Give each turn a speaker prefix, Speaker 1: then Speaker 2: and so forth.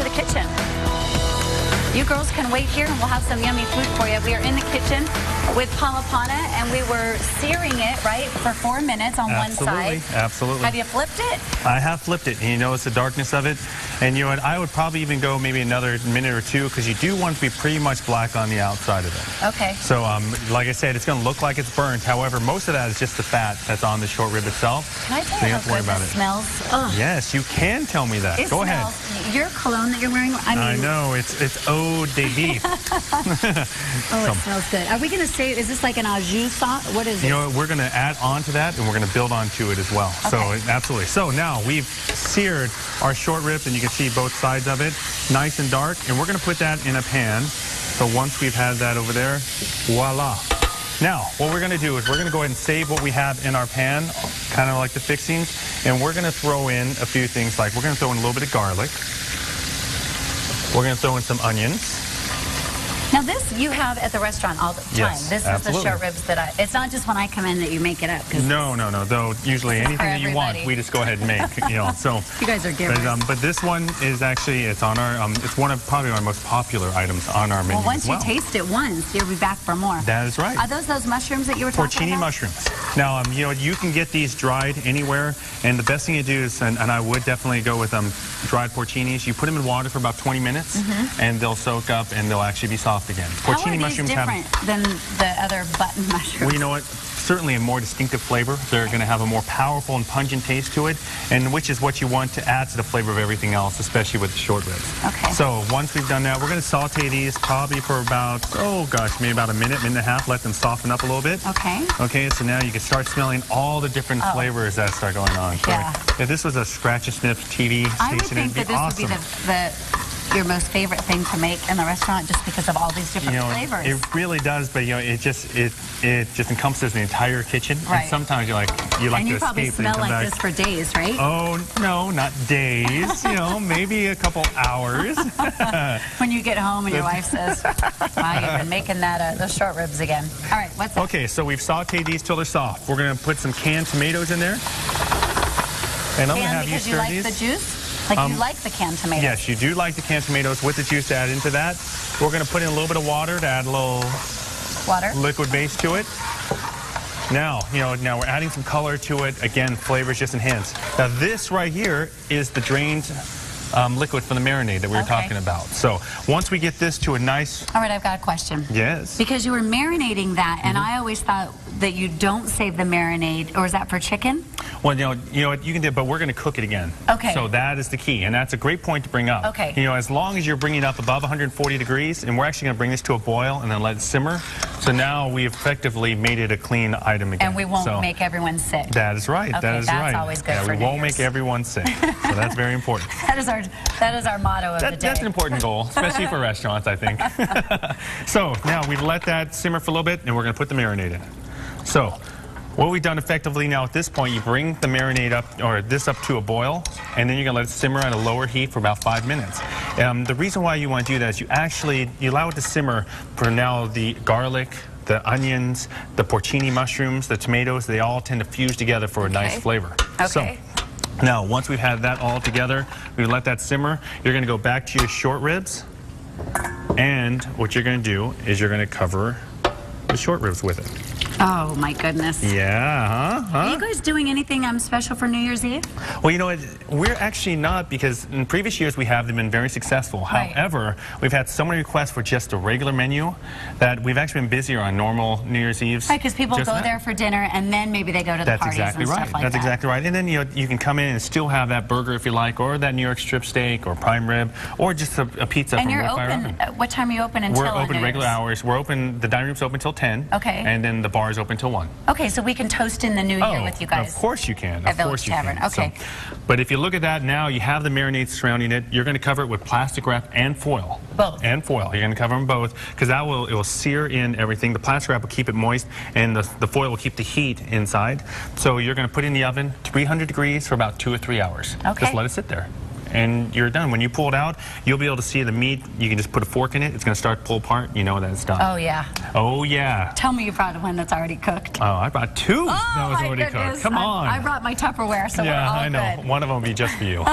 Speaker 1: the kitchen. You girls can wait here and we'll have some yummy food for you. We are in the kitchen with Paul Apana and we were searing it, right, for 4 minutes on one side.
Speaker 2: Absolutely.
Speaker 1: Have you flipped it?
Speaker 2: I have flipped it, and you notice the darkness of it. And you know what, I would probably even go maybe another minute or two because you do want it to be pretty much black on the outside of it.
Speaker 1: Okay.
Speaker 2: So, like I said, it's going to look like it's burnt. However, most of that is just the fat that's on the short rib itself.
Speaker 1: Can I tell you how good this smells? Ugh.
Speaker 2: Yes, you can tell me that. Go ahead.
Speaker 1: Your cologne that you're wearing,
Speaker 2: I know, it's eau de beef.
Speaker 1: Oh, it smells good. Are we going to say, is this like an au jus sauce? What is it?
Speaker 2: You know what, we're going to add on to that, and we're going to build onto it as well.
Speaker 1: Okay.
Speaker 2: So, absolutely. So now we've seared our short ribs, and you can see both sides of it, nice and dark, and we're going to put that in a pan. So once we've had that over there, voila. Now, what we're going to do is we're going to go ahead and save what we have in our pan, kind of like the fixings, and we're going to throw in a few things like we're going to throw in a little bit of garlic. We're going to throw in some onions.
Speaker 1: Now this you have at the restaurant all the time.
Speaker 2: Yes,
Speaker 1: this
Speaker 2: absolutely.
Speaker 1: is the short ribs that it's not just when I come in that you make it up.
Speaker 2: No. Though usually anything that you want, we just go ahead and make. You know, so
Speaker 1: you guys are givers.
Speaker 2: But this one is actually it's on our it's one of probably our most popular items on our menu.
Speaker 1: Well, once you taste it once, you'll be back for more.
Speaker 2: That is right.
Speaker 1: Are those mushrooms that you were talking about?
Speaker 2: Porcini mushrooms. Now you know you can get these dried anywhere, and the best thing to do is, and I would definitely go with dried porcinis. You put them in water for about 20 minutes, and they'll soak up and they'll actually be soft again. Porcini mushrooms
Speaker 1: different than the other button mushrooms?
Speaker 2: Well, you know what? Certainly a more distinctive flavor. They're going to have a more powerful and pungent taste to it, and which is what you want to add to the flavor of everything else, especially with the short ribs.
Speaker 1: Okay.
Speaker 2: So once we've done that, we're going to saute these probably for about, maybe about a minute and a half. Let them soften up a little bit.
Speaker 1: Okay.
Speaker 2: Okay, so now you can start smelling all the different flavors that start going on.
Speaker 1: Yeah.
Speaker 2: So if this was a scratch and sniff TV station,
Speaker 1: I would think that this would be your most favorite thing to make in the restaurant just because of all these different flavors.
Speaker 2: It really does, but you know, it just encompasses the entire kitchen.
Speaker 1: Right.
Speaker 2: And sometimes you like to escape
Speaker 1: and you probably smell like this for days, right?
Speaker 2: Oh no, not days. You know, maybe a couple hours.
Speaker 1: When you get home and your wife says, "Wow, you've been making that the short ribs again." All right, what's that?
Speaker 2: Okay, so we've sauteed these till they're soft. We're going to put some canned tomatoes in there, and I'm going to have you stir these.
Speaker 1: Because you like the juice. Like you like the canned tomatoes.
Speaker 2: Yes, you do like the canned tomatoes with the juice to add into that. We're going to put in a little bit of water to add a little liquid base to it. Now we're adding some color to it. Again, flavors just enhanced. Now this right here is the drained liquid from the marinade that we were talking about. So once we get this to a nice...
Speaker 1: All right, I've got a question.
Speaker 2: Yes.
Speaker 1: Because you were marinating that, and I always thought that you don't save the marinade, or is that for chicken?
Speaker 2: Well, you know what you can do, but we're going to cook it again.
Speaker 1: Okay.
Speaker 2: So that is the key, and that's a great point to bring up.
Speaker 1: Okay.
Speaker 2: You know, as long as you're bringing it up above 140 degrees, and we're actually going to bring this to a boil and then let it simmer. So now we effectively made it a clean item again.
Speaker 1: And we won't make everyone sick.
Speaker 2: That is right.
Speaker 1: Okay,
Speaker 2: that is right.
Speaker 1: That's always good for
Speaker 2: we won't make everyone sick. So that's very important.
Speaker 1: That is our motto of the day.
Speaker 2: That's an important goal, especially for restaurants, I think. So now we've let that simmer for a little bit, and we're going to put the marinade in. So what we've done effectively now at this point, you bring the marinade up, or this up to a boil, and then you're going to let it simmer at a lower heat for about 5 minutes. The reason why you want to do that is you allow it to simmer for now the garlic, the onions, the porcini mushrooms, the tomatoes, they all tend to fuse together for a nice flavor.
Speaker 1: Okay.
Speaker 2: So, now, once we've had that all together, we let that simmer. You're going to go back to your short ribs, and what you're going to do is you're going to cover the short ribs with it.
Speaker 1: Oh, my goodness.
Speaker 2: Yeah,
Speaker 1: Are you guys doing anything special for New Year's Eve?
Speaker 2: Well, you know what? We're actually not, because in previous years we have been very successful.
Speaker 1: Right.
Speaker 2: However, we've had so many requests for just a regular menu that we've actually been busier on normal New Year's Eves.
Speaker 1: Right, because people go there for dinner and then maybe they go to the parties
Speaker 2: exactly
Speaker 1: and
Speaker 2: right.
Speaker 1: stuff like
Speaker 2: That's
Speaker 1: that.
Speaker 2: exactly right. And then you can come in and still have that burger if you like, or that New York strip steak, or prime rib, or just a pizza from
Speaker 1: you're
Speaker 2: Wood-Fire
Speaker 1: open.
Speaker 2: Oven.
Speaker 1: What time are you open until?
Speaker 2: We're open regular hours. We're open. The dining room's open till 10.
Speaker 1: Okay.
Speaker 2: And then the bar's open till 1.
Speaker 1: Okay, so we can toast in the new year with you guys.
Speaker 2: Of course you can.
Speaker 1: At Village Tavern. Okay.
Speaker 2: So, but if you look at that now, you have the marinade surrounding it. You're going to cover it with plastic wrap and foil.
Speaker 1: Both.
Speaker 2: And foil. You're going to cover them both because it will sear in everything. The plastic wrap will keep it moist, and the foil will keep the heat inside. So you're going to put it in the oven, 300 degrees for about 2 or 3 hours.
Speaker 1: Okay.
Speaker 2: Just let it sit there. And you're done. When you pull it out, you'll be able to see the meat. You can just put a fork in it. It's going to start to pull apart. You know that it's done.
Speaker 1: Oh, yeah.
Speaker 2: Oh, yeah.
Speaker 1: Tell me you brought one that's already cooked.
Speaker 2: Oh, I brought 2 that was already
Speaker 1: goodness.
Speaker 2: cooked. Come on.
Speaker 1: I brought my Tupperware, so we're all
Speaker 2: I know.
Speaker 1: good.
Speaker 2: One of them will be just for you.